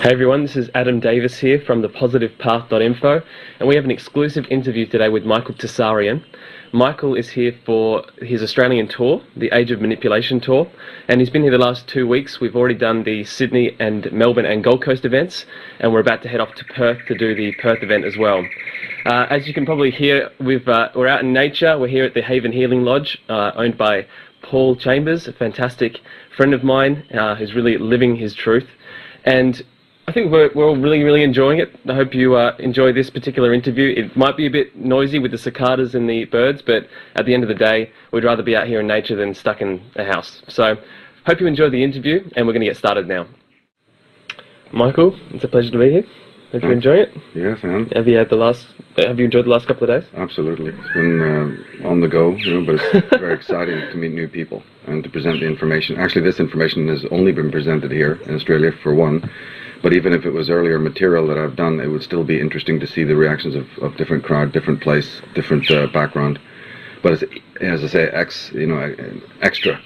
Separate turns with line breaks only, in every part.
Hey everyone, this is Adam Davis here from thepositivepath.info, and we have an exclusive interview today with Michael Tsarion. Michael is here for his Australian tour, the Age of Manipulation tour, and he's been here the last 2 weeks. We've already done the Sydney and Melbourne and Gold Coast events, and we're about to head off to Perth to do the Perth event as well. As you can probably hear, we're out in nature. We're here at the Haven Healing Lodge, owned by Paul Chambers, a fantastic friend of mine who's really living his truth. And I think we're all really enjoying it. I hope you enjoy this particular interview. It might be a bit noisy with the cicadas and the birds, but at the end of the day, we'd rather be out here in nature than stuck in a house. So, hope you enjoy the interview, and we're going to get started now. Michael, it's a pleasure to be here. Hope you're enjoying it.
Yes, I am.
Have you enjoyed the last couple of days?
Absolutely. It's been on the go, but it's very exciting to meet new people and to present the information. Actually, this information has only been presented here in Australia for one. But even if it was earlier material that I've done, it would still be interesting to see the reactions of different crowd, different place, different background. But it's, as I say, extra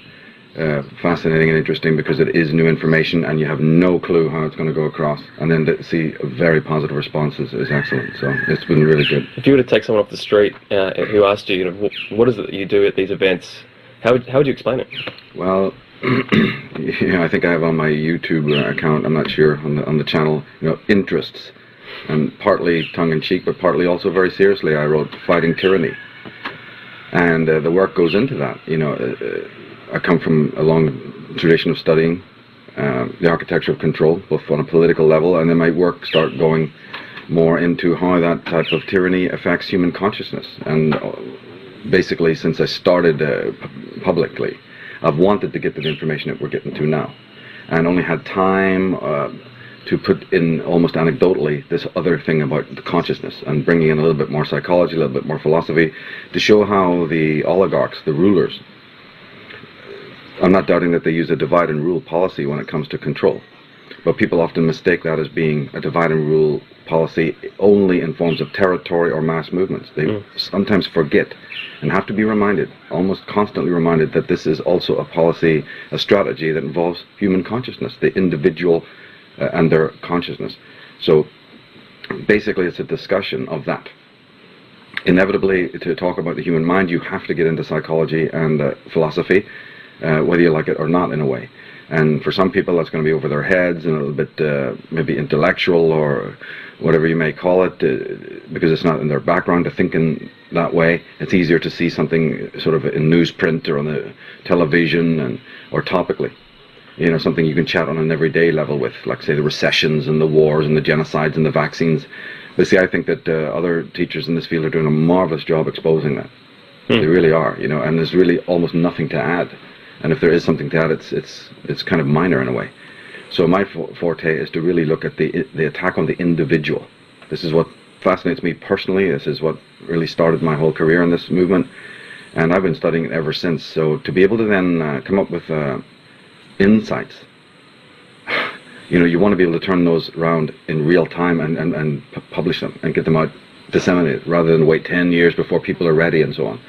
fascinating and interesting because it is new information and you have no clue how it's going to go across. And then to see a very positive response is excellent. So it's been really good.
If you were to take someone off the street who asked you, what is it that you do at these events, how would you explain it?
Well, I think I have on my YouTube account, I'm not sure, on the channel, interests, and partly tongue-in-cheek, but partly also very seriously, I wrote Fighting Tyranny, and the work goes into that. I come from a long tradition of studying the architecture of control, both on a political level, and then my work start going more into how that type of tyranny affects human consciousness, and basically since I started publicly, I've wanted to get to the information that we're getting to now, and only had time to put in almost anecdotally this other thing about the consciousness and bringing in a little bit more psychology, a little bit more philosophy to show how the oligarchs, the rulers, I'm not doubting that they use a divide and rule policy when it comes to control, but people often mistake that as being a divide and rule policy only in forms of territory or mass movements. They sometimes forget and have to be reminded, almost constantly reminded, that this is also a policy, a strategy that involves human consciousness, the individual and their consciousness. So basically it's a discussion of that. Inevitably, to talk about the human mind, you have to get into psychology and philosophy, whether you like it or not, in a way. And for some people that's going to be over their heads and a little bit maybe intellectual or whatever you may call it, because it's not in their background to think in that way. It's easier to see something sort of in newsprint or on the television or topically. Something you can chat on an everyday level with, like say the recessions and the wars and the genocides and the vaccines. But see, I think that other teachers in this field are doing a marvelous job exposing that. They really are, and there's really almost nothing to add. And if there is something to add, it's kind of minor in a way. So my forte is to really look at the attack on the individual. This is what fascinates me personally. This is what really started my whole career in this movement, and I've been studying it ever since. So to be able to then come up with insights, you want to be able to turn those around in real time and publish them and get them out, disseminated, rather than wait 10 years before people are ready and so on.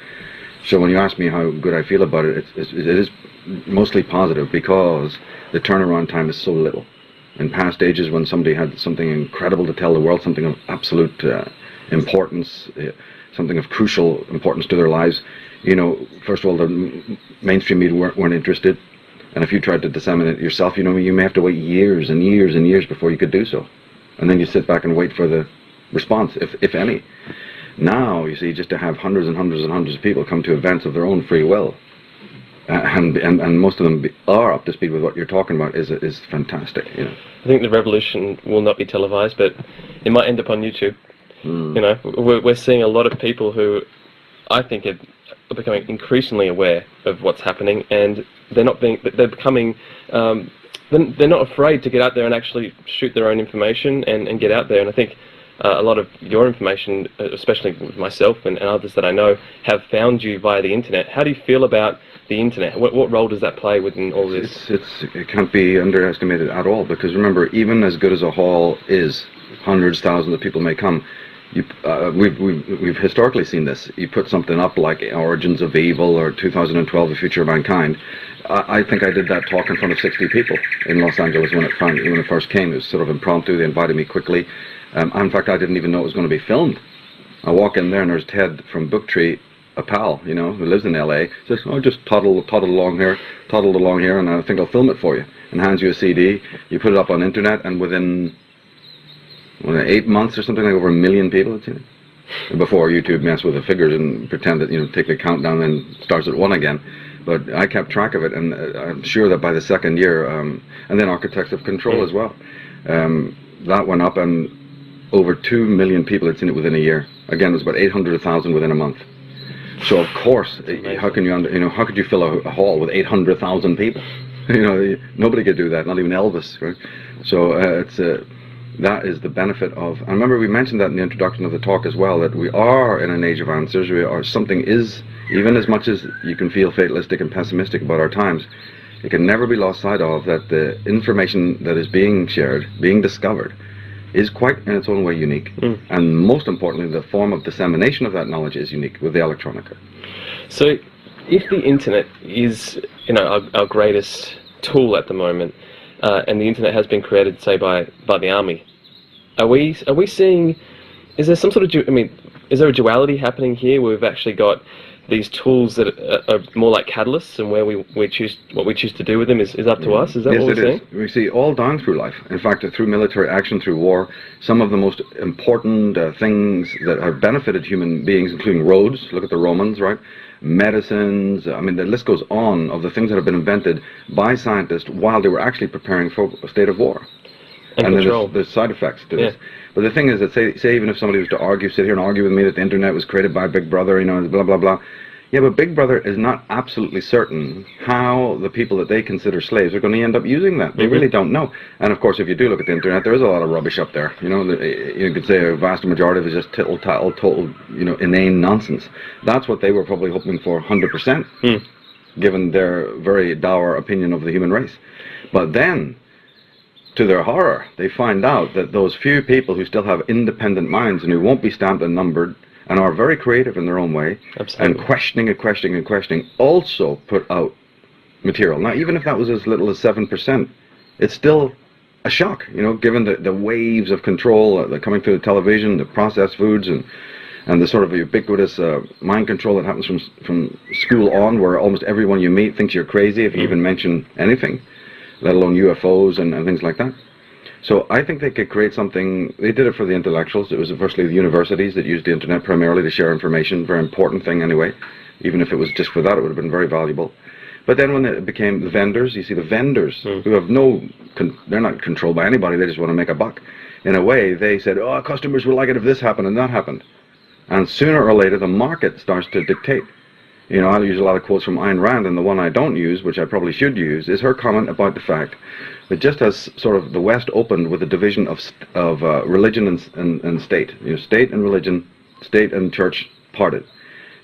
So when you ask me how good I feel about it, it is mostly positive because the turnaround time is so little. In past ages, when somebody had something incredible to tell the world, something of absolute importance, something of crucial importance to their lives, first of all, the mainstream media weren't interested. And if you tried to disseminate it yourself, you may have to wait years and years and years before you could do so. And then you sit back and wait for the response, if any. Now, you see, just to have hundreds and hundreds and hundreds of people come to events of their own free will, and most of them are up to speed with what you're talking about, is fantastic.
I think the revolution will not be televised, but it might end up on YouTube. We're seeing a lot of people who I think are becoming increasingly aware of what's happening, and they're not afraid to get out there and actually shoot their own information and get out there. And I think a lot of your information, especially with myself and others that I know, have found you via the internet. How do you feel about the internet? What role does that play within all this?
It can't be underestimated at all, because remember, even as good as a hall is, hundreds, thousands of people may come, We've historically seen this. You put something up like Origins of Evil or 2012, The Future of Mankind. I think I did that talk in front of 60 people in Los Angeles when it first came. It was sort of impromptu. They invited me quickly. In fact, I didn't even know it was going to be filmed. I walk in there and there's Ted from Booktree, a pal, you know, who lives in LA, says, "Oh, just toddle along here, and I think I'll film it for you." And hands you a CD. You put it up on internet, and within 8 months or something, like over 1 million people had seen it. Before YouTube messed with the figures and pretend that, you know, take the countdown and starts at 1 again. But I kept track of it, and I'm sure that by the second year, and then Architects of Control as well, that went up, and over 2 million people had seen it within a year. Again, it was about 800,000 within a month. So of course, how could you fill a hall with 800,000 people? You know, nobody could do that, not even Elvis, right? So that is the benefit of, and remember we mentioned that in the introduction of the talk as well, that we are in an age of answers. Something is, even as much as you can feel fatalistic and pessimistic about our times, it can never be lost sight of that the information that is being shared, being discovered, is quite in its own way unique. And most importantly, the form of dissemination of that knowledge is unique with the electronica.
So if the internet is, you know, our greatest tool at the moment, and the internet has been created, say, by the army, are we seeing, is there some sort of, is there a duality happening here where we've actually got these tools that are more like catalysts, and where we choose what we choose to do with them is up to us? Is that
yes,
what we're seeing?
We see all down through life. In fact, through military action, through war, some of the most important things that have benefited human beings, including roads. Look at the Romans, right? Medicines. I mean, the list goes on of the things that have been invented by scientists while they were actually preparing for a state of war. And then there's side effects to this. But the thing is that, say even if somebody was to sit here and argue with me that the internet was created by Big Brother, you know, blah, blah, blah. Yeah, but Big Brother is not absolutely certain how the people that they consider slaves are going to end up using that. They really don't know. And of course, if you do look at the internet, there is a lot of rubbish up there. You know, you could say a vast majority of it is just total, you know, inane nonsense. That's what they were probably hoping for 100%, given their very dour opinion of the human race. But then, to their horror, they find out that those few people who still have independent minds and who won't be stamped and numbered and are very creative in their own way, and questioning, also put out material. Now, even if that was as little as 7%, it's still a shock, you know, given the waves of control that are coming through the television, the processed foods, and the sort of ubiquitous mind control that happens from school on, where almost everyone you meet thinks you're crazy if you even mention anything, let alone UFOs and things like that. So I think they could create something. They did it for the intellectuals. It was firstly the universities that used the internet primarily to share information, very important thing anyway. Even if it was just for that, it would have been very valuable. But then when it became the vendors, you see the vendors who have they're not controlled by anybody, they just want to make a buck. In a way, they said, oh, customers will like it if this happened and that happened. And sooner or later, the market starts to dictate. You know, I'll use a lot of quotes from Ayn Rand, and the one I don't use, which I probably should use, is her comment about the fact that just as sort of the West opened with the division of religion and state, you know, state and religion, state and church parted,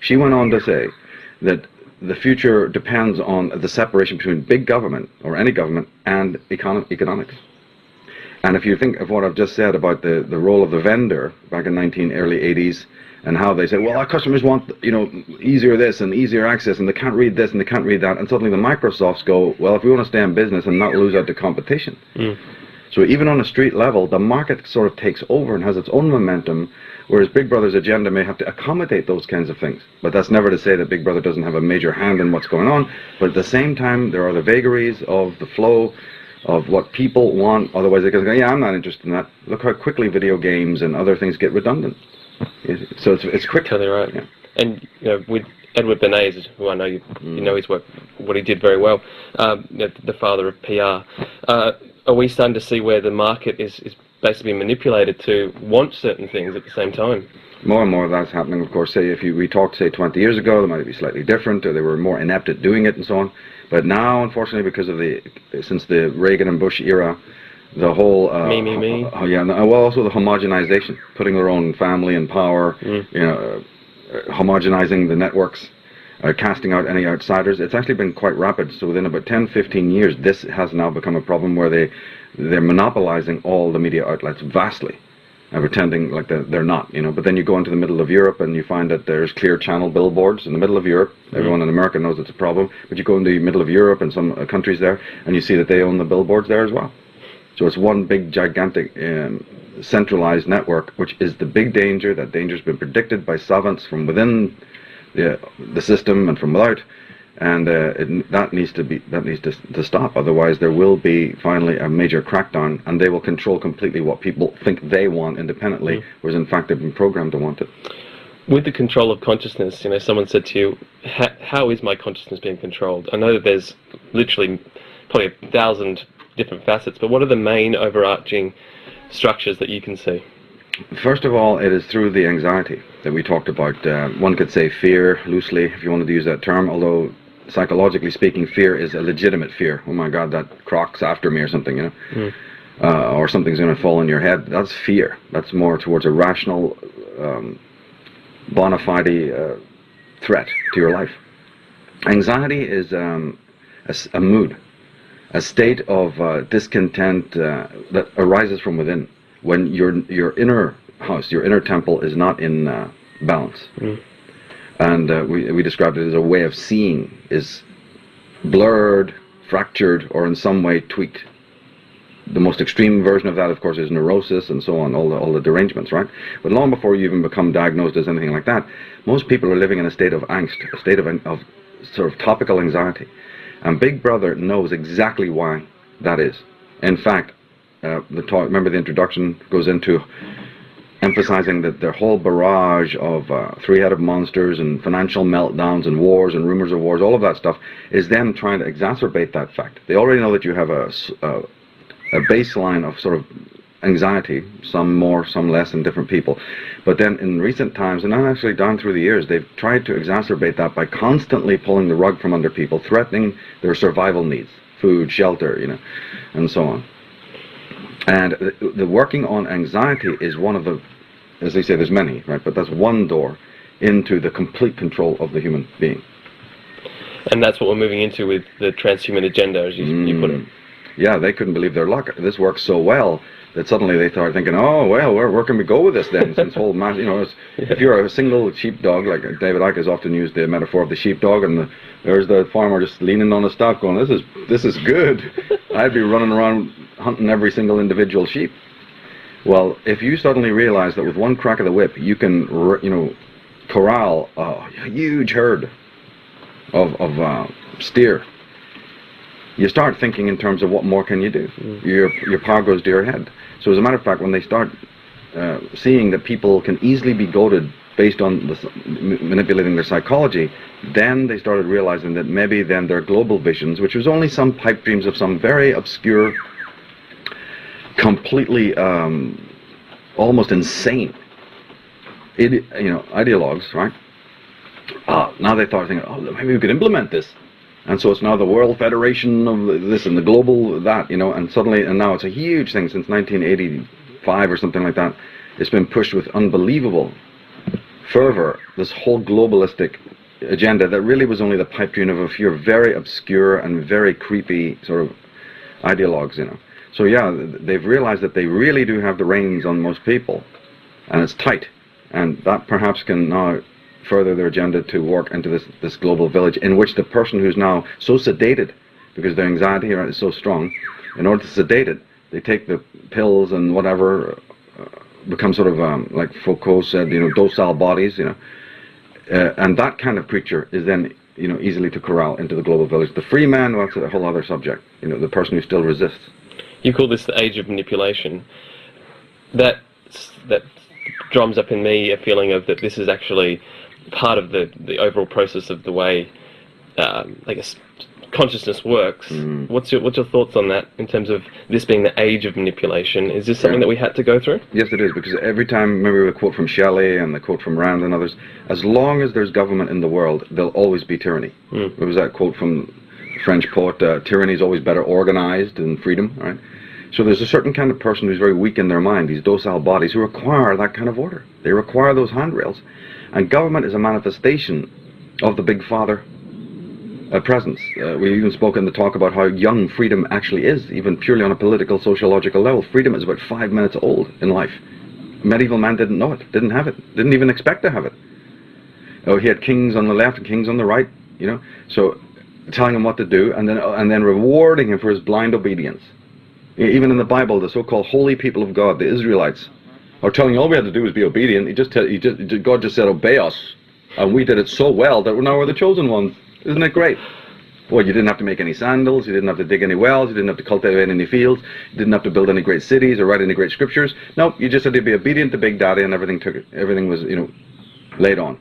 she went on to say that the future depends on the separation between big government, or any government, and economics. And if you think of what I've just said about the role of the vendor back in early 80s, and how they say, well, our customers want, you know, easier this and easier access, and they can't read this and they can't read that, and suddenly the Microsofts go, well, if we want to stay in business and not lose out to competition. So even on a street level, the market sort of takes over and has its own momentum, whereas Big Brother's agenda may have to accommodate those kinds of things. But that's never to say that Big Brother doesn't have a major hand in what's going on, but at the same time, there are the vagaries of the flow of what people want. Otherwise they can go, yeah, I'm not interested in that. Look how quickly video games and other things get redundant. So it's quick.
Totally right. Yeah. And you know, with Edward Bernays, who I know you know his work, what he did very well, the father of PR. Are we starting to see where the market is basically manipulated to want certain things at the same time?
More and more of that's happening, of course. Say if we talked, say, 20 years ago, they might be slightly different, or they were more inept at doing it and so on. But now, unfortunately, because of since the Reagan and Bush era, the whole
me.
Well, also the homogenization, putting their own family in power, you know, homogenizing the networks, casting out any outsiders. It's actually been quite rapid. So within about 10-15 years, this has now become a problem where they're monopolizing all the media outlets vastly. and pretending like they're not, you know. But then you go into the middle of Europe and you find that there's clear channel billboards in the middle of Europe. Everyone in America knows it's a problem, but you go in the middle of Europe and some countries there, and you see that they own the billboards there as well. So it's one big, gigantic, centralized network, which is the big danger. That danger's been predicted by savants from within the system and from without. And that needs to stop. Otherwise, there will be finally a major crackdown, and they will control completely what people think they want independently, whereas in fact they've been programmed to want it.
With the control of consciousness, you know, someone said to you, "How is my consciousness being controlled?" I know that there's literally probably 1,000 different facets, but what are the main overarching structures that you can see?
First of all, it is through the anxiety that we talked about. One could say fear, loosely, if you wanted to use that term, although psychologically speaking, fear is a legitimate fear. Oh my God, that croc's after me or something, you know, or something's going to fall on your head. That's fear. That's more towards a rational, bona fide threat to your life. Anxiety is a mood, a state of discontent that arises from within when your inner house, your inner temple is not in balance. And we described it as a way of seeing is blurred, fractured, or in some way tweaked. The most extreme version of that, of course, is neurosis and so on, all the derangements, right? But long before you even become diagnosed as anything like that, most people are living in a state of angst, a state of sort of topical anxiety. And Big Brother knows exactly why that is. In fact, remember the introduction goes into emphasizing that their whole barrage of three-headed monsters and financial meltdowns and wars and rumors of wars, all of that stuff, is them trying to exacerbate that fact. They already know that you have a baseline of sort of anxiety, some more, some less in different people. But then in recent times, and actually down through the years, they've tried to exacerbate that by constantly pulling the rug from under people, threatening their survival needs, food, shelter, you know, and so on. And the working on anxiety is one of the, as they say, there's many, right? But that's one door into the complete control of the human being.
And that's what we're moving into with the transhuman agenda, as you put it.
Yeah, they couldn't believe their luck. This works so well that suddenly they started thinking, oh, well, where can we go with this then? Since whole mass, you know, if you're a single sheepdog, like David Icke has often used the metaphor of the sheepdog, and there's the farmer just leaning on his staff going, this is good. I'd be running around hunting every single individual sheep. Well, if you suddenly realize that with one crack of the whip, you can, you know, corral a huge herd of steer, you start thinking in terms of what more can you do. Your power goes to your head. So as a matter of fact, when they start seeing that people can easily be goaded based on manipulating their psychology, then they started realizing that maybe then their global visions, which was only some pipe dreams of some very obscure, completely almost insane, ideologues, right? Now they started thinking, oh, maybe we could implement this. And so it's now the World Federation of this and the global that, you know, and suddenly, and now it's a huge thing since 1985 or something like that. It's been pushed with unbelievable fervor, this whole globalistic agenda that really was only the pipe dream of a few very obscure and very creepy sort of ideologues, you know. So yeah, they've realized that they really do have the reins on most people, and it's tight, and that perhaps can now further their agenda to work into this global village in which the person who's now so sedated, because their anxiety is so strong, in order to sedate it, they take the pills and whatever, become sort of, like Foucault said, you know, docile bodies, you know, and that kind of creature is then, you know, easily to corral into the global village. The free man, well, that's a whole other subject, you know, the person who still resists.
You call this the age of manipulation. That drums up in me a feeling of that this is actually part of the overall process of the way, I guess, consciousness works. What's your thoughts on that in terms of this being the age of manipulation? Is this something that we had to go through?
Yes, it is, because every time, remember the quote from Shelley and the quote from Rand and others, as long as there's government in the world, there'll always be tyranny. There was that quote from the French poet, tyranny is always better organized than freedom, right? So there's a certain kind of person who's very weak in their mind, these docile bodies, who require that kind of order. They require those handrails. And government is a manifestation of the Big Father presence. We even spoke in the talk about how young freedom actually is, even purely on a political, sociological level. Freedom is about 5 minutes old in life. Medieval man didn't know it, didn't have it, didn't even expect to have it. Oh, he had kings on the left and kings on the right, you know. So telling him what to do, and then rewarding him for his blind obedience. Even in the Bible, the so-called holy people of God, the Israelites, are telling you all we had to do was be obedient. God just said, obey us, and we did it so well that now we're the chosen ones. Isn't it great? Well, you didn't have to make any sandals, you didn't have to dig any wells, you didn't have to cultivate any fields, you didn't have to build any great cities or write any great scriptures. No, you just had to be obedient to Big Daddy, and everything was, laid on.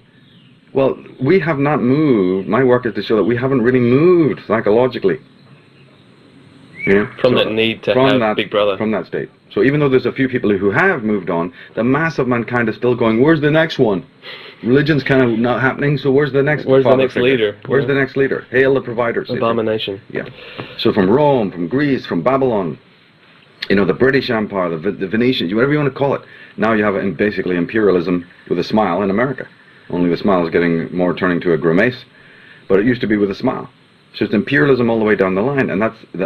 Well, we have not moved. My work is to show that we haven't really moved psychologically.
From that need to have Big Brother.
From that state. So even though there's a few people who have moved on, the mass of mankind is still going, where's the next one? Religion's kind of not happening, so where's the next
leader?
Where's the next leader? Hail the providers.
Abomination.
Yeah. So from Rome, from Greece, from Babylon, the British Empire, the Venetians, whatever you want to call it. Now you have basically imperialism with a smile in America. Only the smile is getting more turning to a grimace, but it used to be with a smile. So it's imperialism all the way down the line, and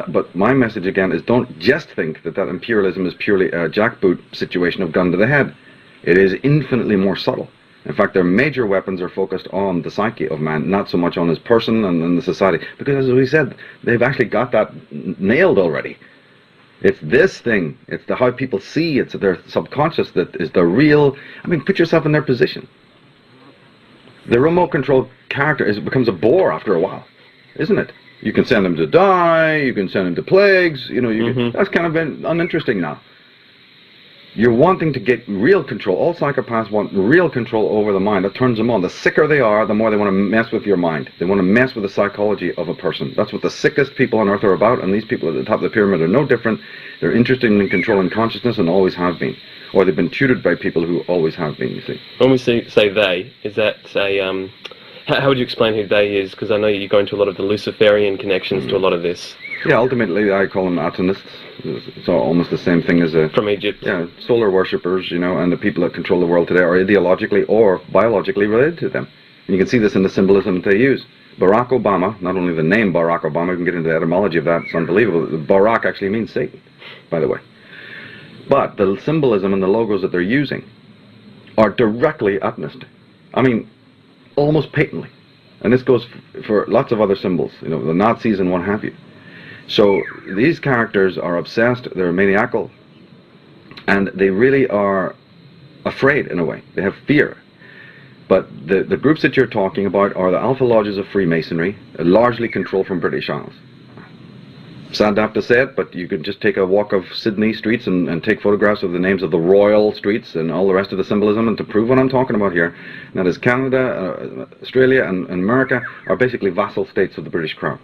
but my message again is don't just think that imperialism is purely a jackboot situation of gun to the head. It is infinitely more subtle. In fact, their major weapons are focused on the psyche of man, not so much on his person and the society. Because as we said, they've actually got that nailed already. It's this thing, it's how people see, it's their subconscious that is the real. I mean, put yourself in their position. The remote control character becomes a bore after a while, isn't it? You can send them to die, you can send them to plagues, that's kind of uninteresting now. You're wanting to get real control. All psychopaths want real control over the mind. That turns them on. The sicker they are, the more they want to mess with your mind. They want to mess with the psychology of a person. That's what the sickest people on earth are about, and these people at the top of the pyramid are no different. They're interested in controlling consciousness and always have been. Or they've been tutored by people who always have been, you see.
When we say they, is that a... how would you explain who they is? Because I know you go into a lot of the Luciferian connections to a lot of this.
Yeah, ultimately I call them atonists. It's almost the same thing as
from Egypt.
Yeah, solar worshippers, and the people that control the world today are ideologically or biologically related to them. And you can see this in the symbolism that they use. Barack Obama, not only the name Barack Obama, we can get into the etymology of that, it's unbelievable. Barack actually means Satan, by the way. But the symbolism and the logos that they're using are directly atonist. I mean, almost patently. And this goes for lots of other symbols, the Nazis and what have you. So these characters are obsessed, they're maniacal, and they really are afraid in a way. They have fear. But the groups that you're talking about are the Alpha Lodges of Freemasonry, largely controlled from British Isles. Sad to have to say it, but you could just take a walk of Sydney streets and take photographs of the names of the royal streets and all the rest of the symbolism, and to prove what I'm talking about here, and that is Canada, Australia, and America are basically vassal states of the British Crown.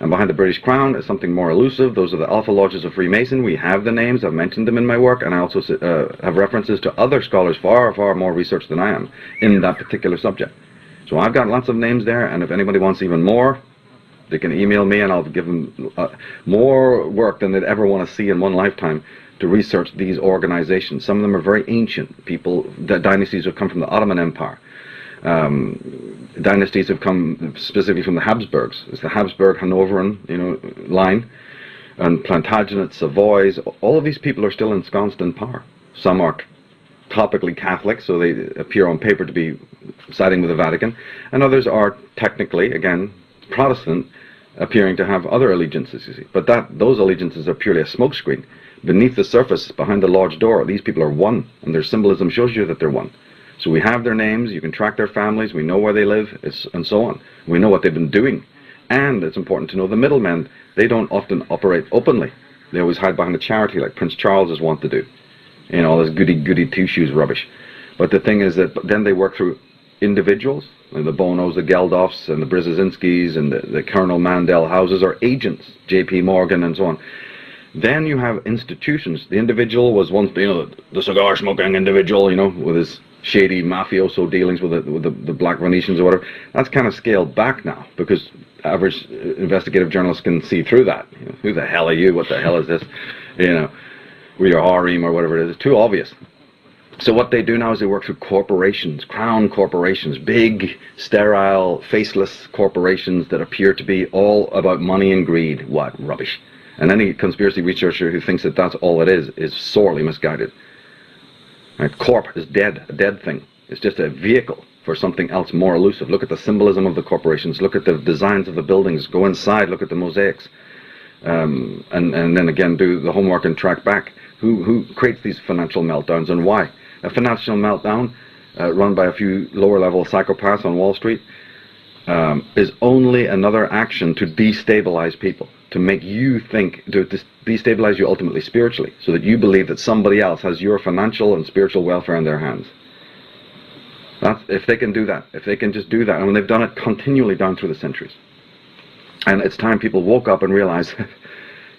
And behind the British Crown is something more elusive. Those are the Alpha Lodges of Freemason. We have the names, I've mentioned them in my work, and I also have references to other scholars far, far more researched than I am in that particular subject. So I've got lots of names there, and if anybody wants even more, they can email me and I'll give them more work than they'd ever want to see in one lifetime to research these organizations. Some of them are very ancient people. The dynasties have come from the Ottoman Empire. Dynasties have come specifically from the Habsburgs. It's the Habsburg Hanoverian, line, and Plantagenets, Savoys. All of these people are still ensconced in power. Some are topically Catholic, so they appear on paper to be siding with the Vatican, and others are technically, again, Protestant, appearing to have other allegiances, you see. But those allegiances are purely a smokescreen. Beneath the surface, behind the lodge door, these people are one, and their symbolism shows you that they're one. So we have their names, you can track their families, we know where they live, and so on. We know what they've been doing. And it's important to know the middlemen, they don't often operate openly. They always hide behind a charity like Prince Charles is wont to do. All this goody two-shoes rubbish. But the thing is that then they work through individuals, and the Bonos, the Geldofs, and the Brzezinskis, and the Colonel Mandel houses are agents, J.P. Morgan, and so on. Then you have institutions. The individual was once, the cigar-smoking individual, with his shady mafioso dealings with the black Venetians or whatever. That's kind of scaled back now, because average investigative journalists can see through that. Who the hell are you? What the hell is this? With your harem or whatever it is. It's too obvious. So what they do now is they work through corporations, crown corporations, big, sterile, faceless corporations that appear to be all about money and greed. What rubbish. And any conspiracy researcher who thinks that that's all it is sorely misguided. Right? Corp is dead, a dead thing. It's just a vehicle for something else more elusive. Look at the symbolism of the corporations. Look at the designs of the buildings. Go inside. Look at the mosaics. And then again, do the homework and track back. Who creates these financial meltdowns and why? A financial meltdown run by a few lower-level psychopaths on Wall Street is only another action to destabilize people, to make you think, to destabilize you ultimately spiritually, so that you believe that somebody else has your financial and spiritual welfare in their hands. If they can do that, if they can just do that, and they've done it continually down through the centuries. And it's time people woke up and realized,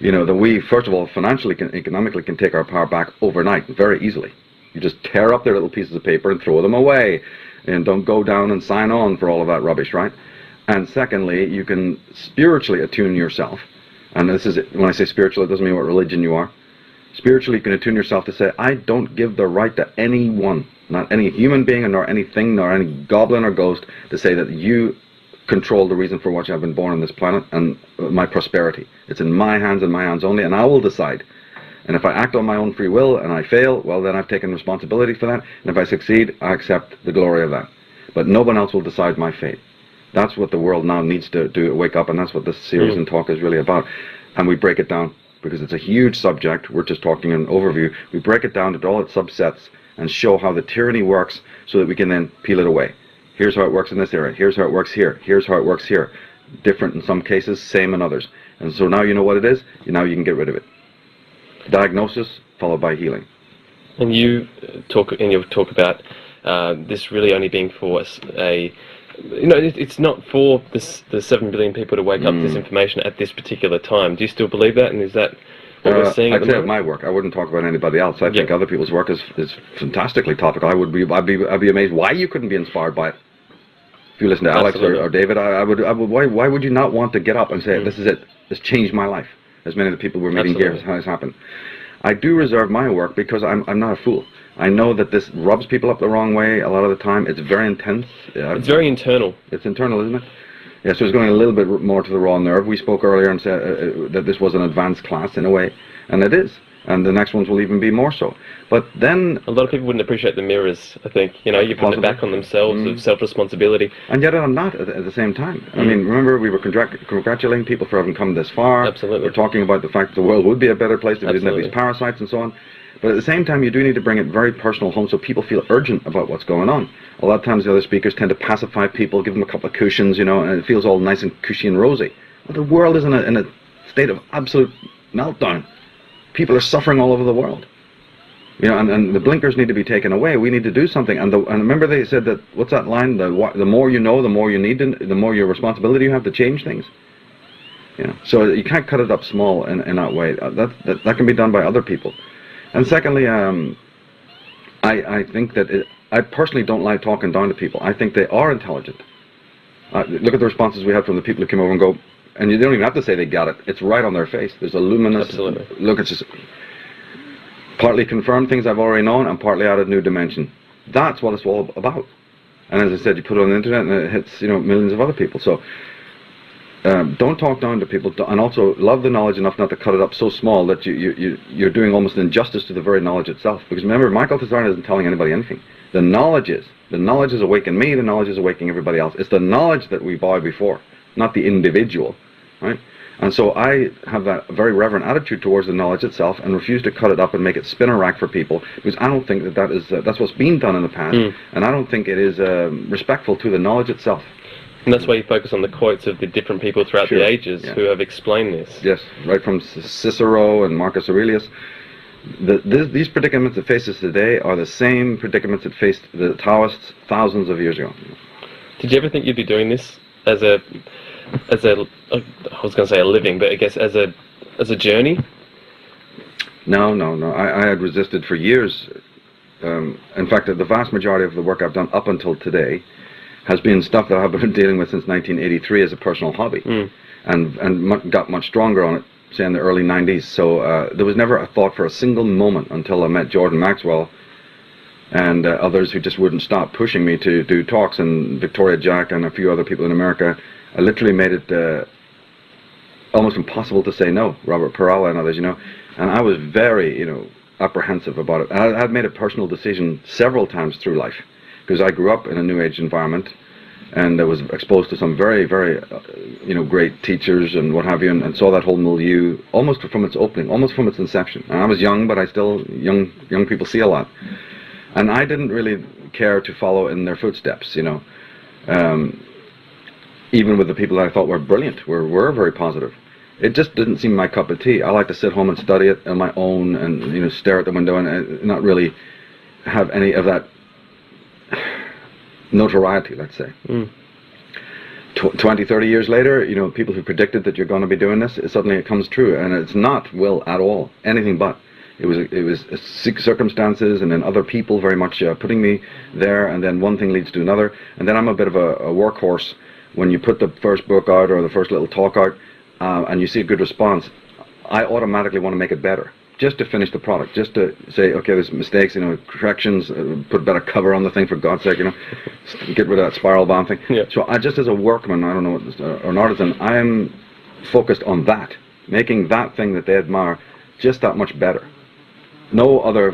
that we, first of all, financially, economically can take our power back overnight, very easily. You just tear up their little pieces of paper and throw them away, and don't go down and sign on for all of that rubbish, right? And secondly, you can spiritually attune yourself. And this is, when I say spiritual, it doesn't mean what religion you are. Spiritually, you can attune yourself to say, I don't give the right to anyone, not any human being, nor anything, nor any goblin or ghost, to say that you control the reason for which I've been born on this planet and my prosperity. It's in my hands and my hands only, and I will decide. And if I act on my own free will and I fail, well, then I've taken responsibility for that. And if I succeed, I accept the glory of that. But no one else will decide my fate. That's what the world now needs to do, wake up, and that's what this series and talk is really about. And we break it down, because it's a huge subject. We're just talking an overview. We break it down to all its subsets and show how the tyranny works so that we can then peel it away. Here's how it works in this area. Here's how it works here. Here's how it works here. Different in some cases, same in others. And so now you know what it is. Now you can get rid of it. Diagnosis followed by healing.
And you talk about this really only being for it's not for the 7 billion people to wake up to this information at this particular time. Do you still believe that? And is that what we're seeing at the moment?
I'd say of my work. I wouldn't talk about anybody else. I think other people's work is fantastically topical. I'd be amazed why you couldn't be inspired by it. If you listen to Alex or David, I would. Why would you not want to get up and say, this is it. This changed my life. As many of the people we're meeting here has happened. I do reserve my work because I'm not a fool. I know that this rubs people up the wrong way a lot of the time. It's very intense.
It's very internal.
It's internal, isn't it? Yeah, so it's going a little bit more to the raw nerve. We spoke earlier and said that this was an advanced class in a way, and it is. And the next ones will even be more so. But then
a lot of people wouldn't appreciate the mirrors, I think. You put it back on themselves of self-responsibility.
And yet I'm not at the same time. I mean, remember, we were congratulating people for having come this far.
Absolutely.
We're talking about the fact that the world would be a better place if we didn't have these parasites and so on. But at the same time, you do need to bring it very personal home so people feel urgent about what's going on. A lot of times the other speakers tend to pacify people, give them a couple of cushions, and it feels all nice and cushy and rosy. But the world is in a state of absolute meltdown. People are suffering all over the world. And the blinkers need to be taken away. We need to do something. And remember they said that, what's that line? The more you know, the more you need, the more your responsibility you have to change things. So you can't cut it up small in that way. That can be done by other people. And secondly, I think that I personally don't like talking down to people. I think they are intelligent. Look at the responses we had from the people who came over and go, and you don't even have to say they got it. It's right on their face. There's a luminous look. It's just partly confirmed things I've already known and partly added new dimension. That's what it's all about. And as I said, you put it on the internet and it hits millions of other people. So don't talk down to people, and also love the knowledge enough not to cut it up so small that you're doing almost an injustice to the very knowledge itself. Because remember, Michael Tsarion isn't telling anybody anything. The knowledge is awakening me. The knowledge is awakening everybody else. It's the knowledge that we bow before, not the individual, right? And so I have that very reverent attitude towards the knowledge itself and refuse to cut it up and make it spin a rack for people, because I don't think that is that's what's been done in the past, and I don't think it is respectful to the knowledge itself.
And that's why you focus on the quotes of the different people throughout the ages who have explained this.
Yes, right from Cicero and Marcus Aurelius. These predicaments that face us today are the same predicaments that faced the Taoists thousands of years ago.
Did you ever think you'd be doing this as a I was going to say a living, but I guess as a journey?
No. I had resisted for years. In fact, the vast majority of the work I've done up until today has been stuff that I've been dealing with since 1983 as a personal hobby, and got much stronger on it, say in the early 90s. So there was never a thought for a single moment until I met Jordan Maxwell and others who just wouldn't stop pushing me to do talks, and Victoria Jack and a few other people in America. I literally made it almost impossible to say no. Robert Perala and others, and I was very, apprehensive about it. I've made a personal decision several times through life, because I grew up in a New Age environment, and I was exposed to some very, very, great teachers and what have you, and saw that whole milieu almost from its opening, almost from its inception. And I was young, but young people see a lot. And I didn't really care to follow in their footsteps, even with the people that I thought were brilliant, were very positive. It just didn't seem my cup of tea. I like to sit home and study it on my own, and stare at the window and not really have any of that notoriety, let's say. 20, 30 years later, people who predicted that you're going to be doing this, suddenly it comes true, and it's not will at all, anything but. It was circumstances, and then other people very much putting me there, and then one thing leads to another, and then I'm a bit of a workhorse. When you put the first book out or the first little talk out, and you see a good response, I automatically want to make it better, just to finish the product, just to say, okay, there's mistakes, corrections, put a better cover on the thing, for God's sake, get rid of that spiral bound thing.
Yeah.
So I just, as a workman, I don't know, or an artisan, I am focused on that, making that thing that they admire just that much better. No other,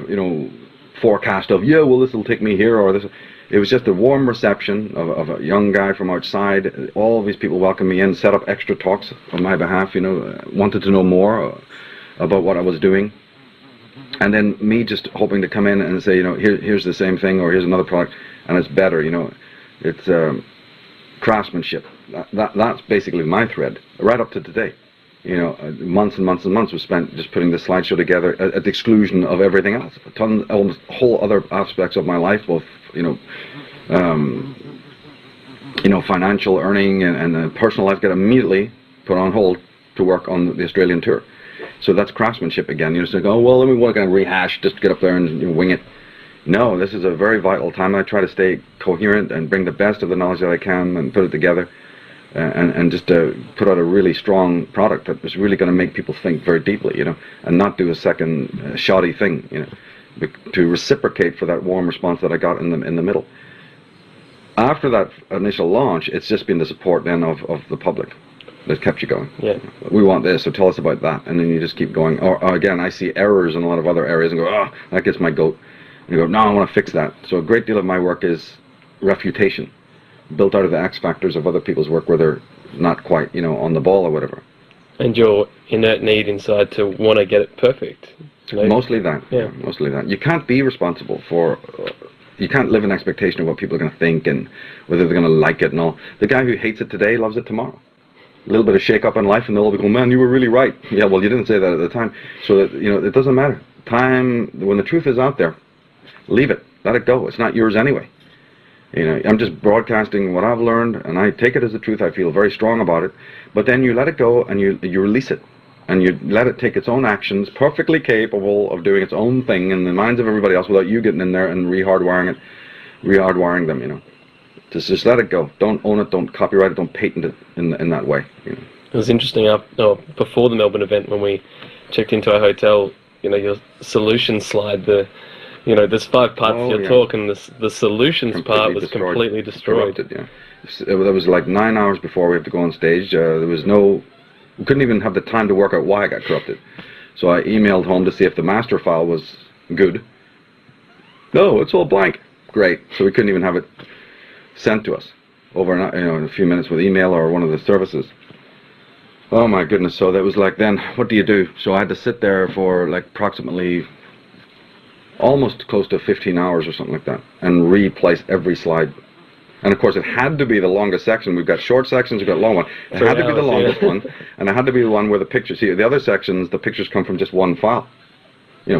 forecast of, yeah, well, this will take me here, or this. It was just a warm reception of a young guy from outside. All these people welcomed me in, set up extra talks on my behalf, wanted to know more about what I was doing. And then me just hoping to come in and say, here's the same thing, or here's another product, and it's better, It's craftsmanship. That's basically my thread, right up to today. Months and months and months was spent just putting this slideshow together at the exclusion of everything else. Almost whole other aspects of my life, both, financial earning and personal life, get immediately put on hold to work on the Australian tour. So that's craftsmanship again. You just think, oh, well, let me work on rehash, just get up there and wing it. No, this is a very vital time. I try to stay coherent and bring the best of the knowledge that I can and put it together. And just put out a really strong product that was really going to make people think very deeply, and not do a second shoddy thing, to reciprocate for that warm response that I got in the middle. After that initial launch, it's just been the support then of the public that kept you going.
Yeah.
We want this, so tell us about that, and then you just keep going. Or again, I see errors in a lot of other areas and go, oh, that gets my goat. And you go, no, I want to fix that. So a great deal of my work is refutation, built out of the X factors of other people's work where they're not quite, on the ball or whatever.
And your innate need inside to want to get it perfect.
Mostly that.
Yeah.
Mostly that. You can't be responsible for. You can't live in expectation of what people are going to think and whether they're going to like it and all. The guy who hates it today loves it tomorrow. A little bit of shake up in life, and they'll all be going, man, you were really right. Yeah, well, you didn't say that at the time. So that it doesn't matter. Time, when the truth is out there, leave it. Let it go. It's not yours anyway. I'm just broadcasting what I've learned, and I take it as the truth. I feel very strong about it. But then you let it go, and you release it, and you let it take its own actions, perfectly capable of doing its own thing in the minds of everybody else without you getting in there and rehardwiring them. Just let it go. Don't own it. Don't copyright it. Don't patent it in that way.
It was interesting. Before the Melbourne event, when we checked into our hotel, your solution slide, there's 5 parts to your talk, and the solutions part was completely destroyed.
Corrupted, yeah. That was like 9 hours before we had to go on stage. We couldn't even have the time to work out why it got corrupted. So I emailed home to see if the master file was good. No, it's all blank. Great. So we couldn't even have it sent to us over in a few minutes with email or one of the services. Oh my goodness. So that was like, then what do you do? So I had to sit there for like approximately almost close to 15 hours or something like that, and replace every slide. And of course it had to be the longest section. We've got short sections, we've got long one. It had to be the longest one, and it had to be the one where the pictures, see, the other sections, the pictures come from just one file.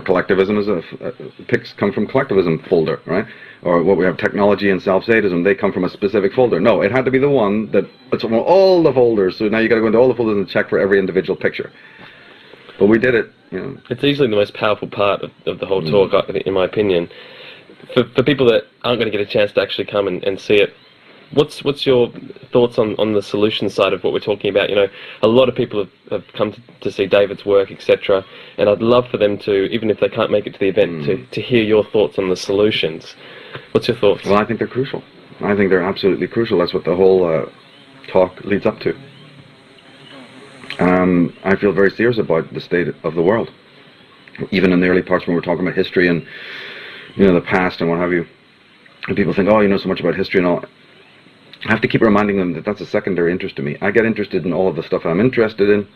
Collectivism is pics come from collectivism folder, right? Or what we have, technology and self-sadism, they come from a specific folder. No, it had to be the one it's from all the folders, so now you got to go into all the folders and check for every individual picture. But we did it.
It's easily the most powerful part of the whole talk, in my opinion. For people that aren't going to get a chance to actually come and see it, what's your thoughts on the solution side of what we're talking about? A lot of people have come to see David's work, etc. And I'd love for them to, even if they can't make it to the event, to hear your thoughts on the solutions. What's your thoughts?
Well, I think they're crucial. I think they're absolutely crucial. That's what the whole talk leads up to. I feel very serious about the state of the world. even in the early parts when we're talking about history and, the past and what have you. And people think, oh, you know so much about history and all. I have to keep reminding them that that's a secondary interest to me. I get interested in all of the stuff I'm interested in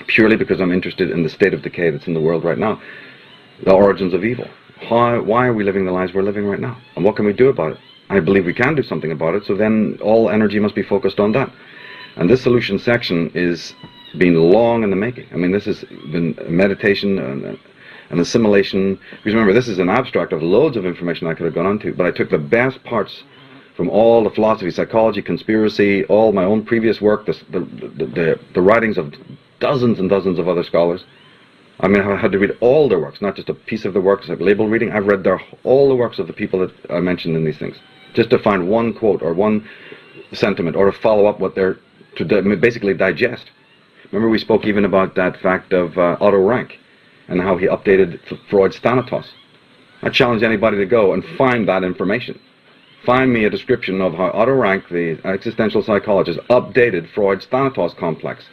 purely because I'm interested in the state of decay that's in the world right now. The origins of evil. Why are we living the lives we're living right now? And what can we do about it? I believe we can do something about it, so then all energy must be focused on that. And this solution section is been long in the making. I mean, this has been meditation and assimilation. Because remember, this is an abstract of loads of information I could have gone on to, but I took the best parts from all the philosophy, psychology, conspiracy, all my own previous work, the writings of dozens and dozens of other scholars. I mean, I had to read all their works, not just a piece of the works, like label reading. I've read all the works of the people that I mentioned in these things, just to find one quote or one sentiment, or to follow up what they're, to basically digest. Remember, we spoke even about that fact of Otto Rank and how he updated Freud's Thanatos. I challenge anybody to go and find that information. Find me a description of how Otto Rank, the existential psychologist, updated Freud's Thanatos complex.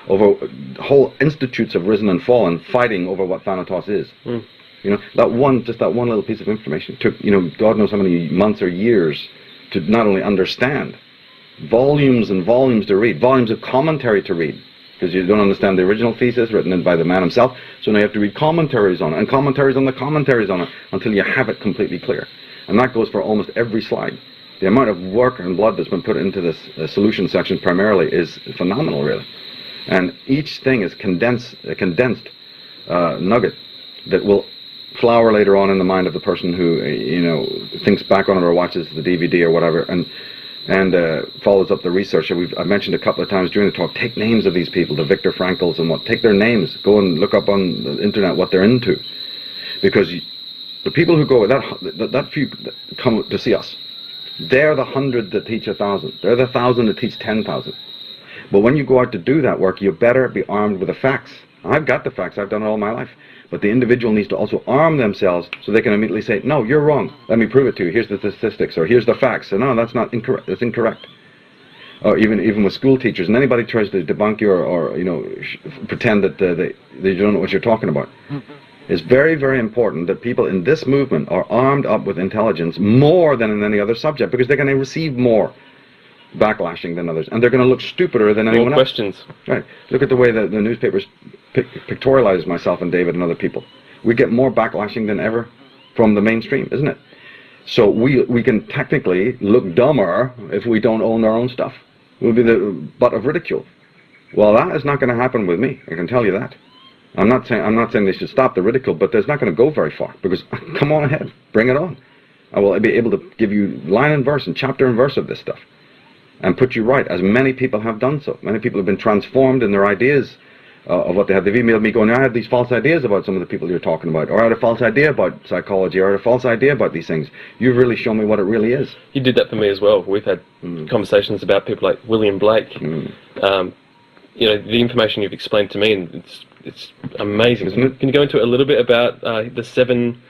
Over whole institutes have risen and fallen fighting over what Thanatos is. Just that one little piece of information took, God knows how many months or years to not only understand, volumes and volumes to read, volumes of commentary to read, because you don't understand the original thesis written by the man himself, so now you have to read commentaries on it, and commentaries on the commentaries on it, until you have it completely clear. And that goes for almost every slide. The amount of work and blood that's been put into this solution section primarily is phenomenal, really. And each thing is a condensed nugget that will flower later on in the mind of the person who, thinks back on it or watches the DVD or whatever, and follows up the research. I've mentioned a couple of times during the talk, take names of these people, the Viktor Frankls and what, take their names, go and look up on the internet what they're into. Because the people who go, that few that come to see us, they're the 100 that teach 1,000. They're the 1,000 that teach 10,000. But when you go out to do that work, you better be armed with the facts. I've got the facts, I've done it all my life. But the individual needs to also arm themselves so they can immediately say, no, you're wrong. Let me prove it to you. Here's the statistics, or here's the facts. So, no, that's not incorrect. That's incorrect. Or even with school teachers, and anybody tries to debunk you or pretend that they don't know what you're talking about. It's very, very important that people in this movement are armed up with intelligence more than in any other subject, because they're going to receive more backlashing than others, and they're going to look stupider than anyone else.
Questions.
Right. Look at the way that the newspapers pictorialize myself and David and other people. We get more backlashing than ever from the mainstream, isn't it? So we can technically look dumber if we don't own our own stuff. We'll be the butt of ridicule. Well, that is not going to happen with me. I can tell you that. I'm not saying they should stop the ridicule, but there's not going to go very far, because come on ahead, bring it on. I will be able to give you line and verse and chapter and verse of this stuff, and put you right, as many people have done so. Many people have been transformed in their ideas of what they have. They've emailed me going, I have these false ideas about some of the people you're talking about, or I had a false idea about psychology, or I had a false idea about these things. You've really shown me what it really is.
You did that for me as well. We've had conversations about people like William Blake. The information you've explained to me, and it's amazing.
Isn't it?
Can you go into a little bit about the seven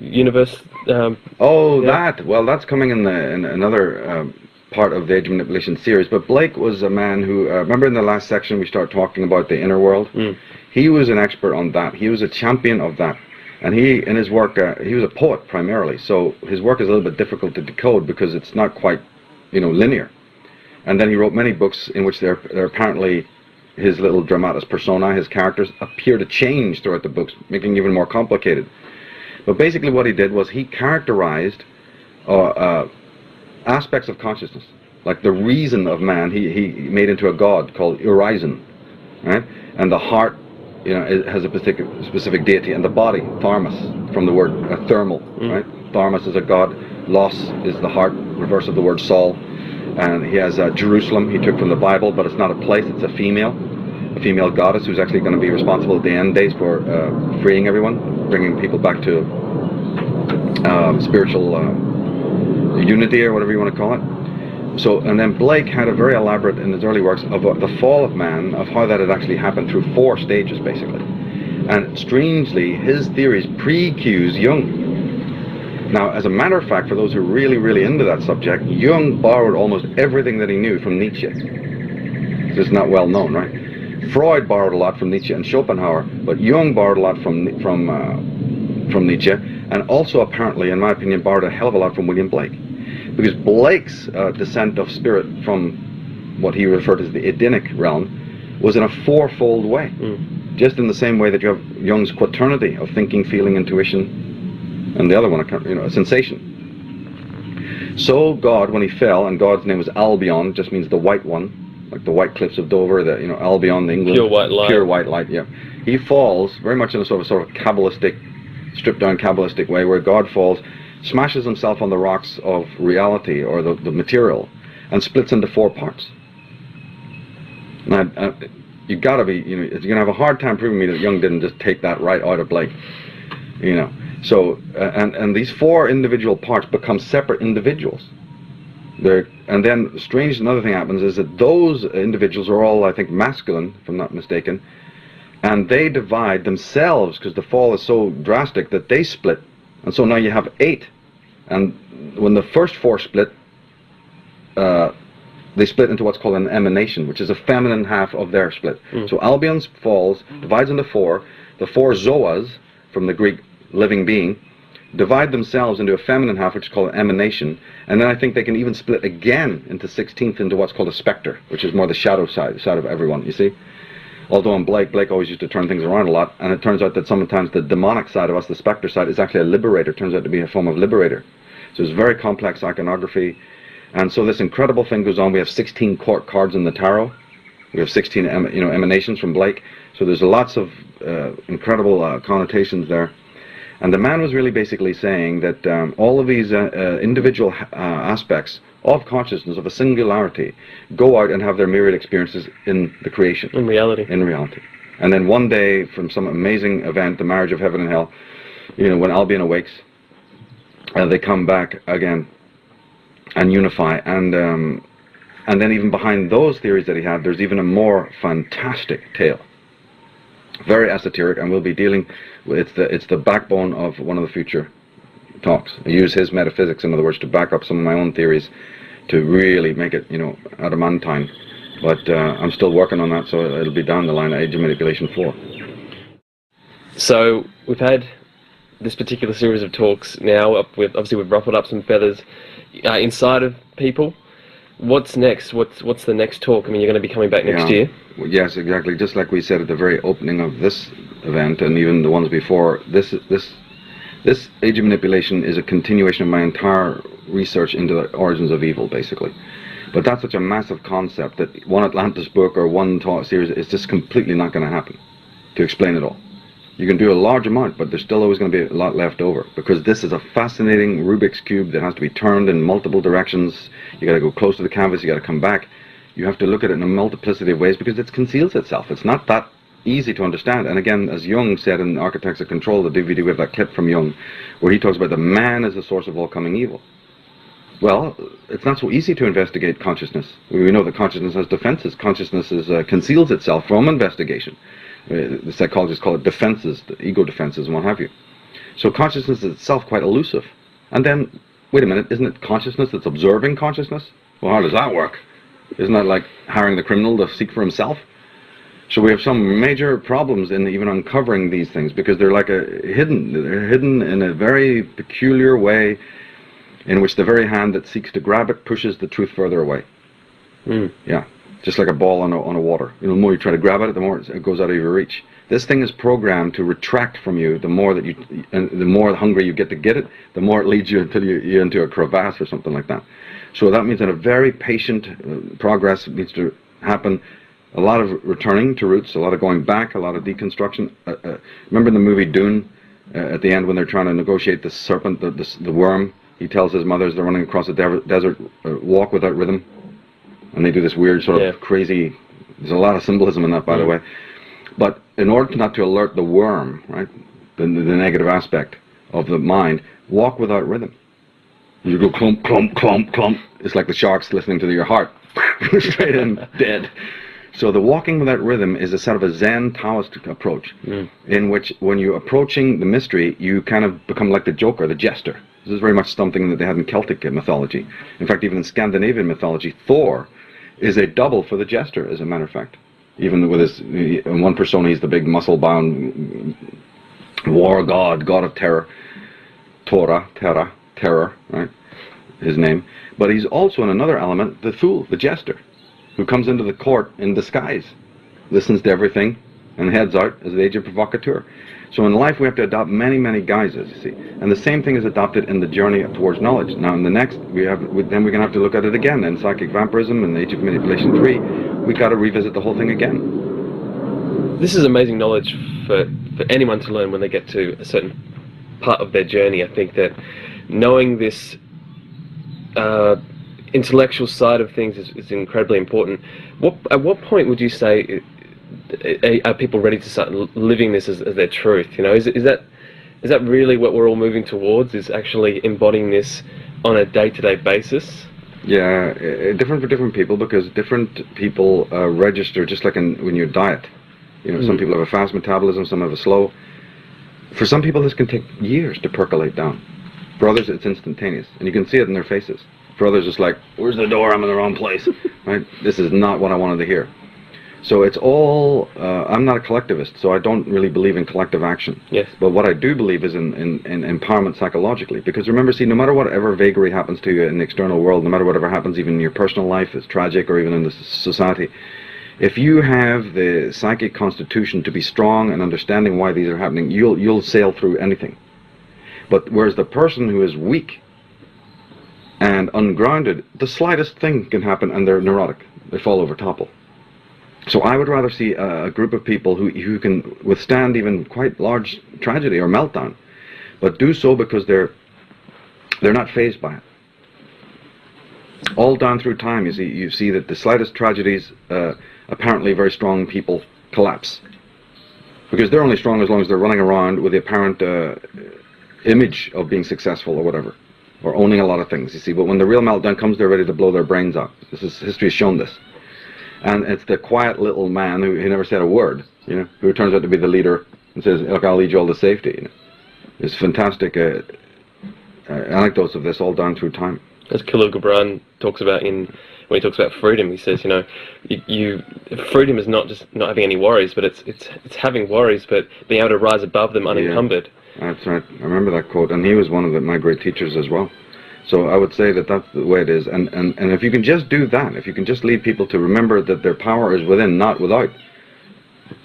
universe?
That's coming in another part of the Age of Manipulation series. But Blake was a man who, remember in the last section we started talking about the inner world? He was an expert on that. He was a champion of that. And he, in his work, he was a poet primarily, so his work is a little bit difficult to decode because it's not quite, linear. And then he wrote many books in which they're apparently his little dramatis personae, his characters, appear to change throughout the books, making it even more complicated. But basically what he did was he characterized aspects of consciousness, like the reason of man. He made into a god called Urizen, right? And the heart, it has a specific deity, and the body, Tharmas, from the word thermal, right? Tharmas is a god. Los is the heart, reverse of the word Sol. And he has Jerusalem, he took from the Bible, but it's not a place, it's a female goddess who's actually going to be responsible at the end days for freeing everyone, bringing people back to spiritual unity, or whatever you want to call it. So, and then Blake had a very elaborate, in his early works, of the fall of man, of how that had actually happened through 4 stages, basically. And strangely, his theories pre-cues Jung. Now, as a matter of fact, for those who are really, really into that subject, Jung borrowed almost everything that he knew from Nietzsche. It's not well known, right? Freud borrowed a lot from Nietzsche and Schopenhauer, but Jung borrowed a lot from Nietzsche, and also apparently, in my opinion, borrowed a hell of a lot from William Blake, because Blake's descent of spirit from what he referred to as the Edenic realm was in a fourfold way, just in the same way that you have Jung's quaternity of thinking, feeling, intuition, and the other one, sensation. So God, when he fell, and God's name was Albion, just means the white one, like the white cliffs of Dover, the Albion, the England,
pure white light.
Pure white light, yeah. He falls very much in a sort of Kabbalistic, stripped down Kabbalistic way, where God falls, smashes himself on the rocks of reality or the material, and splits into 4 parts. Now, you gotta be, you're gonna have a hard time proving me that Jung didn't just take that right out of Blake, So, and these 4 individual parts become separate individuals. And then, strange, another thing happens is that those individuals are all, I think, masculine, if I'm not mistaken, and they divide themselves, because the fall is so drastic that they split. And so now you have 8. And when the first 4 split, they split into what's called an emanation, which is a feminine half of their split. So Albion falls, divides into 4. The 4 zoas, from the Greek living being, divide themselves into a feminine half, which is called an emanation, and then I think they can even split again into 16th into what's called a spectre, which is more the shadow side of everyone, you see? Although in Blake always used to turn things around a lot, and it turns out that sometimes the demonic side of us, the spectre side, is actually a liberator, turns out to be a form of liberator. So it's very complex iconography, and so this incredible thing goes on. We have 16 court cards in the tarot. We have 16 emanations from Blake, so there's lots of incredible connotations there. And the man was really basically saying that all of these individual aspects of consciousness, of a singularity, go out and have their myriad experiences in the creation.
In reality.
In reality. And then one day, from some amazing event, the marriage of heaven and hell, when Albion awakes, they come back again and unify. And then even behind those theories that he had, there's even a more fantastic tale. Very esoteric, and we'll be dealing with it's the backbone of one of the future talks. I use his metaphysics, in other words, to back up some of my own theories, to really make it, adamantine. But I'm still working on that, so it'll be down the line, Age of Manipulation 4.
So we've had this particular series of talks now. Obviously we've ruffled up some feathers inside of people. What's next? What's the next talk? I mean, you're going to be coming back next year.
Yes, exactly. Just like we said at the very opening of this event, and even the ones before, this Age of Manipulation is a continuation of my entire research into the origins of evil, basically. But that's such a massive concept that one Atlantis book or one talk series is just completely not going to happen to explain it all. You can do a large amount, but there's still always going to be a lot left over, because this is a fascinating Rubik's Cube that has to be turned in multiple directions. You got to go close to the canvas, you got to come back. You have to look at it in a multiplicity of ways, because it conceals itself. It's not that easy to understand. And again, as Jung said in Architects of Control, the DVD, we have that clip from Jung, where he talks about the man as the source of all coming evil. Well, it's not so easy to investigate consciousness. We know that consciousness has defenses. Consciousness conceals itself from investigation. The psychologists call it defenses, the ego defenses and what have you. So consciousness is itself quite elusive. And then, wait a minute, isn't it consciousness that's observing consciousness? Well, how does that work? Isn't that like hiring the criminal to seek for himself? So we have some major problems in even uncovering these things, because they're like they're hidden in a very peculiar way, in which the very hand that seeks to grab it pushes the truth further away. Yeah. Just like a ball on a water. The more you try to grab at it, the more it goes out of your reach. This thing is programmed to retract from you. The more that the more hungry you get to get it, the more it leads you until you're into a crevasse or something like that. So that means that a very patient progress needs to happen. A lot of returning to roots, a lot of going back, a lot of deconstruction. Remember in the movie Dune, at the end when they're trying to negotiate the serpent, the worm? He tells his mother as they're running across the desert, walk without rhythm. And they do this weird sort of crazy, there's a lot of symbolism in that, by the way. But in order not to alert the worm, right, the negative aspect of the mind, walk without rhythm. You go clump, clump, clump, clump. It's like the sharks listening to your heart. Straight in, dead. So the walking without rhythm is a sort of a Zen Taoist approach, in which when you're approaching the mystery, you kind of become like the joker, the jester. This is very much something that they had in Celtic mythology. In fact, even in Scandinavian mythology, Thor is a double for the jester, as a matter of fact. Even with his, in one persona, he's the big muscle-bound war god, god of terror, terror, right? His name. But he's also in another element, the fool, the jester, who comes into the court in disguise, listens to everything, and heads out as the agent provocateur. So in life we have to adopt many, many guises, you see. And the same thing is adopted in the journey towards knowledge. Now in the next, then we're going to have to look at it again. In Psychic Vampirism and the Age of Manipulation 3, we got to revisit the whole thing again.
This is amazing knowledge for anyone to learn when they get to a certain part of their journey. I think that knowing this intellectual side of things is incredibly important. At what point would you say are people ready to start living this as their truth? You know, is that really what we're all moving towards? Is actually embodying this on a day-to-day basis?
Yeah, different for different people, because different people register just like when you diet. You know, some people have a fast metabolism, some have a slow. For some people, this can take years to percolate down. For others, it's instantaneous, and you can see it in their faces. For others, it's like, "Where's the door? I'm in the wrong place." Right? This is not what I wanted to hear. So it's all, I'm not a collectivist, so I don't really believe in collective action.
Yes.
But what I do believe is in empowerment psychologically. Because remember, see, no matter whatever vagary happens to you in the external world, no matter whatever happens even in your personal life, it's tragic, or even in the society, if you have the psychic constitution to be strong and understanding why these are happening, you'll sail through anything. But whereas the person who is weak and ungrounded, the slightest thing can happen and they're neurotic. They fall over, topple. So I would rather see a group of people who can withstand even quite large tragedy or meltdown, but do so because they're not fazed by it. All down through time, you see that the slightest tragedies, apparently very strong people collapse, because they're only strong as long as they're running around with the apparent image of being successful or whatever, or owning a lot of things. You see, but when the real meltdown comes, they're ready to blow their brains out. History has shown this. And it's the quiet little man who never said a word, you know, who turns out to be the leader and says, "Look, I'll lead you all to safety." You know, there's fantastic anecdotes of this all down through time.
As Khalil Gibran talks about when he talks about freedom, he says, you know, freedom is not just not having any worries, but it's having worries, but being able to rise above them unencumbered.
Yeah, that's right. I remember that quote, and he was one of my great teachers as well. So I would say that that's the way it is, and if you can just do that, if you can just lead people to remember that their power is within, not without,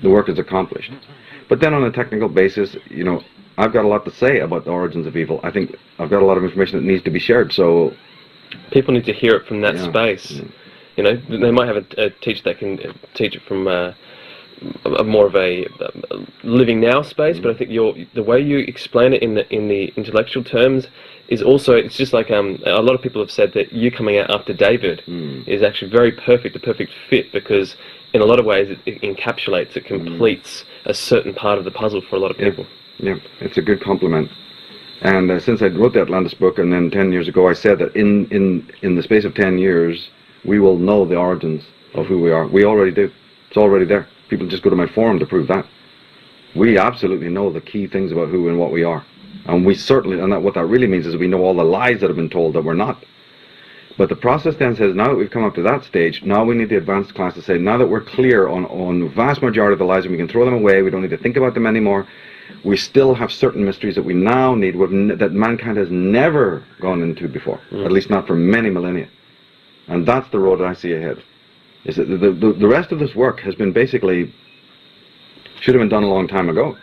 the work is accomplished. But then on a technical basis, you know, I've got a lot to say about the origins of evil. I think I've got a lot of information that needs to be shared, so
people need to hear it from that space. Yeah. You know, they might have a teacher that can teach it from more of a living now space, but I think the way you explain it in the intellectual terms is also, it's just like a lot of people have said that you coming out after David is actually very perfect, a perfect fit, because in a lot of ways it encapsulates, it completes a certain part of the puzzle for a lot of people.
Yeah, it's a good compliment. And since I wrote the Atlantis book, and then 10 years ago I said that in the space of 10 years we will know the origins of who we are. We already do. It's already there. People just go to my forum to prove that. We absolutely know the key things about who and what we are. And we certainly, and what that really means is we know all the lies that have been told that we're not. But the process then says, now that we've come up to that stage, now we need the advanced class to say, now that we're clear on the vast majority of the lies and we can throw them away, we don't need to think about them anymore, we still have certain mysteries that we now need, that mankind has never gone into before, at least not for many millennia. And that's the road that I see ahead. Is that the rest of this work has been basically, should have been done a long time ago.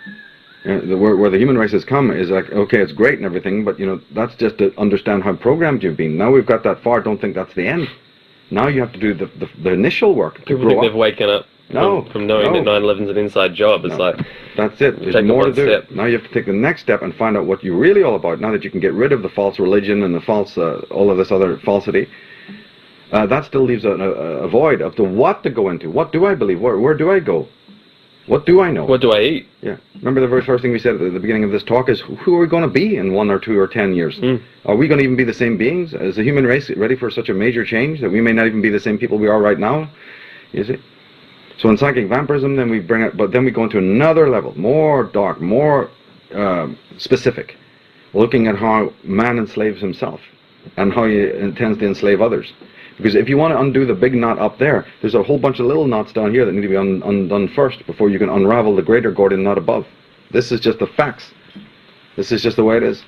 Where the human race has come is like, okay, it's great and everything, but you know, that's just to understand how programmed you've been. Now we've got that far, don't think that's the end. Now you have to do the initial work.
People think they've waken up from knowing that 9/11's an inside job. It's like,
that's it. There's more to do. Now you have to take the next step and find out what you're really all about. Now that you can get rid of the false religion and the false, all of this other falsity, that still leaves a void of what to go into. What do I believe? Where do I go? What do I know?
What do I eat?
Yeah. Remember the very first thing we said at the beginning of this talk is, who are we going to be in 1 or 2 or 10 years? Are we going to even be the same beings? Is the human race ready for such a major change that we may not even be the same people we are right now? You see? So in psychic vampirism, then we bring it, but then we go into another level, more dark, more specific, looking at how man enslaves himself and how he intends to enslave others. Because if you want to undo the big knot up there, there's a whole bunch of little knots down here that need to be undone first before you can unravel the greater Gordian knot above. This is just the facts. This is just the way it is.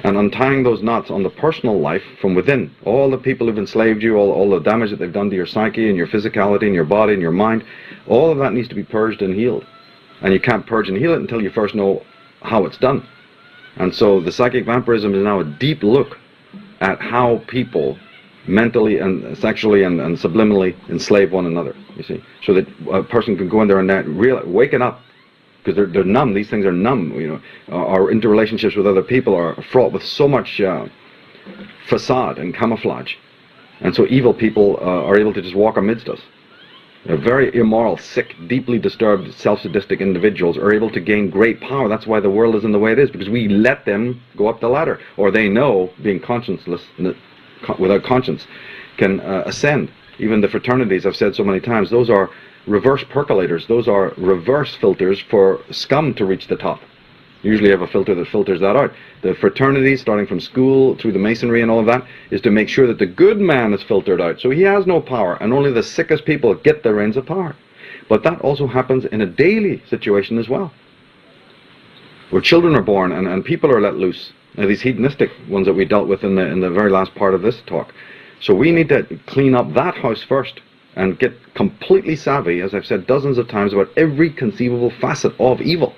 And untying those knots on the personal life from within, all the people who've enslaved you, all the damage that they've done to your psyche and your physicality and your body and your mind, all of that needs to be purged and healed. And you can't purge and heal it until you first know how it's done. And so the psychic vampirism is now a deep look at how people mentally and sexually and subliminally enslave one another, you see. So that a person can go in there and waking up, because they're numb. These things are numb, you know. Our interrelationships with other people are fraught with so much facade and camouflage. And so evil people are able to just walk amidst us. Very immoral, sick, deeply disturbed, self-sadistic individuals are able to gain great power. That's why the world isn't the way it is, because we let them go up the ladder. Or they know, being conscienceless, without conscience, can ascend. Even the fraternities, I've said so many times, those are reverse percolators. Those are reverse filters for scum to reach the top. Usually you have a filter that filters that out. The fraternities, starting from school through the masonry and all of that, is to make sure that the good man is filtered out. So he has no power, and only the sickest people get the reins of power. But that also happens in a daily situation as well, where children are born and people are let loose. Now, these hedonistic ones that we dealt with in the very last part of this talk. So we need to clean up that house first and get completely savvy, as I've said dozens of times, about every conceivable facet of evil.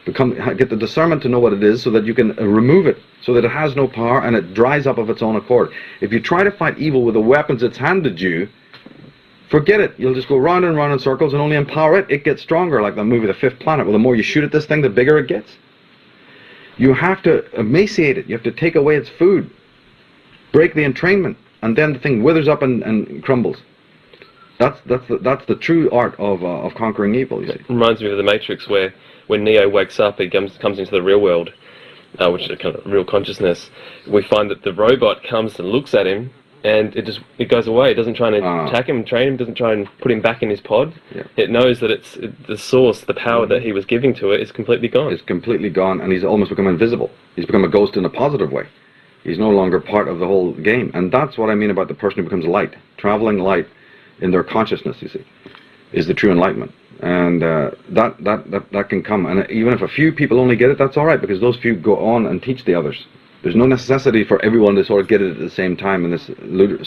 Get the discernment to know what it is so that you can remove it, so that it has no power and it dries up of its own accord. If you try to fight evil with the weapons it's handed you, forget it. You'll just go round and round in circles and only empower it. It gets stronger, like the movie The Fifth Planet. Well, the more you shoot at this thing, the bigger it gets. You have to emaciate it. You have to take away its food, break the entrainment, and then the thing withers up and crumbles. That's the true art of conquering evil, you see.
It reminds me of The Matrix, where when Neo wakes up, he comes into the real world, which is a kind of real consciousness. We find that the robot comes and looks at him, and it goes away. It doesn't try and attack him, train him, doesn't try and put him back in his pod.
Yeah.
It knows that it's the source, the power that he was giving to it is completely gone.
It's completely gone, and he's almost become invisible. He's become a ghost in a positive way. He's no longer part of the whole game. And that's what I mean about the person who becomes light. Traveling light in their consciousness, you see, is the true enlightenment. And that can come. And even if a few people only get it, that's all right, because those few go on and teach the others. There's no necessity for everyone to sort of get it at the same time in this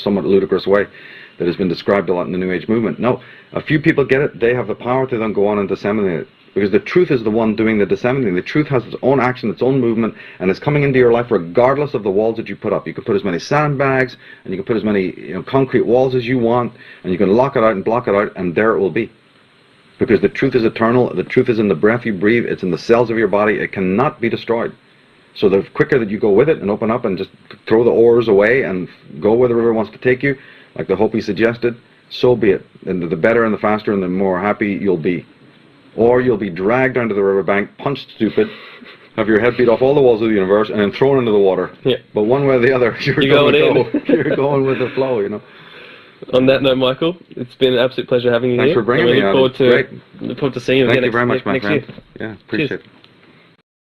somewhat ludicrous way that has been described a lot in the New Age movement. No, a few people get it, they have the power to then go on and disseminate it. Because the truth is the one doing the disseminating. The truth has its own action, its own movement, and it's coming into your life regardless of the walls that you put up. You can put as many sandbags, and you can put as many concrete walls as you want, and you can lock it out and block it out, and there it will be. Because the truth is eternal, the truth is in the breath you breathe, it's in the cells of your body, it cannot be destroyed. So the quicker that you go with it and open up and just throw the oars away and go where the river wants to take you, like the Hopi suggested, so be it. And the better and the faster and the more happy you'll be. Or you'll be dragged down to the riverbank, punched stupid, have your head beat off all the walls of the universe, and then thrown into the water.
Yeah.
But one way or the other, you're going with the flow, you know.
On that note, Michael, it's been an absolute pleasure having you
Thanks
here.
for bringing me.
Look forward to seeing you again
Thank you very much, my
next
friend.
year.
Yeah, appreciate it.